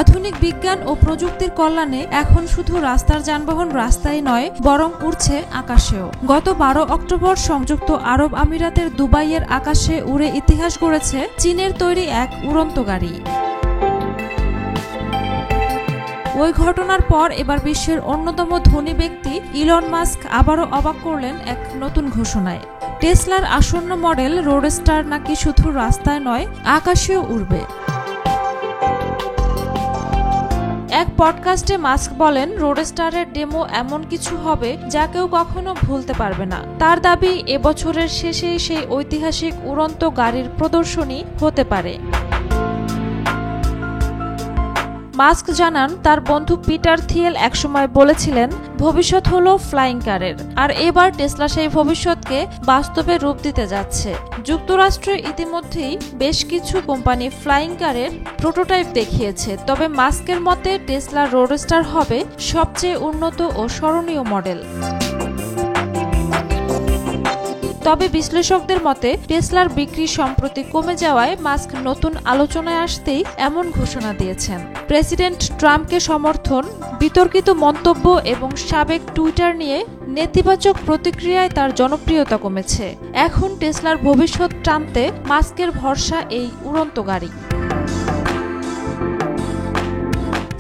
আধুনিক বিজ্ঞান ও প্রযুক্তির কল্যাণে এখন শুধু রাস্তার যানবাহন রাস্তায় নয়, বরং উড়ছে আকাশেও। গত 12 অক্টোবর সংযুক্ত আরব আমিরাতের দুবাইয়ের আকাশে উড়ে ইতিহাস গড়েছে চীনের তৈরি এক উড়ন্ত গাড়ি। ওই ঘটনার পর এবার বিশ্বের অন্যতম ধনী ব্যক্তি ইলন মাস্ক আবারও অবাক করলেন এক নতুন ঘোষণায়। টেসলার আসন্ন মডেল রোডস্টার নাকি শুধু রাস্তায় নয়, আকাশেও উড়বে। এক পডকাস্টে মাস্ক বলেন, রোডস্টারের ডেমো এমন কিছু হবে যা কেউ কখনো ভুলতে পারবে না। তার দাবি, এবছরের শেষেই সেই ঐতিহাসিক উড়ন্ত গাড়ির প্রদর্শনী হতে পারে। মাস্ক জানান, তার বন্ধু পিটার থিয়েল একসময় বলেছিলেন, ভবিষ্যৎ হলো ফ্লাইং কারের। আর এবার টেসলা সেই ভবিষ্যৎকে বাস্তবে রূপ দিতে যাচ্ছে। যুক্তরাষ্ট্রে ইতিমধ্যেই বেশ কিছু কোম্পানি ফ্লাইং কারের প্রোটোটাইপ দেখিয়েছে। তবে মাস্কের মতে টেসলা রোডস্টার হবে সবচেয়ে উন্নত ও স্মরণীয় মডেল। তবে বিশ্লেষকদের মতে টেসলার বিক্রি সম্প্রতি কমে যাওয়ায় মাস্ক নতুন আলোচনায় আসতেই এমন ঘোষণা দিয়েছেন। প্রেসিডেন্ট ট্রাম্পকে সমর্থন, বিতর্কিত মন্তব্য এবং সাবেক টুইটার নিয়ে নেতিবাচক প্রতিক্রিয়ায় তার জনপ্রিয়তা কমেছে। এখন টেসলার ভবিষ্যৎ টানতে মাস্কের ভরসা এই উড়ন্ত গাড়ি।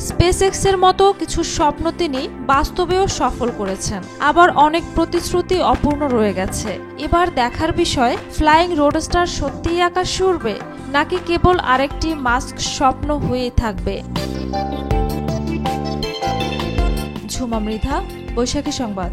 স্পেসএক্সের মতো কিছু স্বপ্ন তিনি বাস্তবেও সফল করেছেন, আবার অনেক প্রতিশ্রুতি অপূর্ণ রয়ে গেছে। এবার দেখার বিষয়, ফ্লাইং রোডস্টার সত্যিই আকাশে উড়বে নাকি কেবল আরেকটি মাস্ক স্বপ্ন হয়েই থাকবে। ঝুমা মৃধা, বৈশাখী সংবাদ।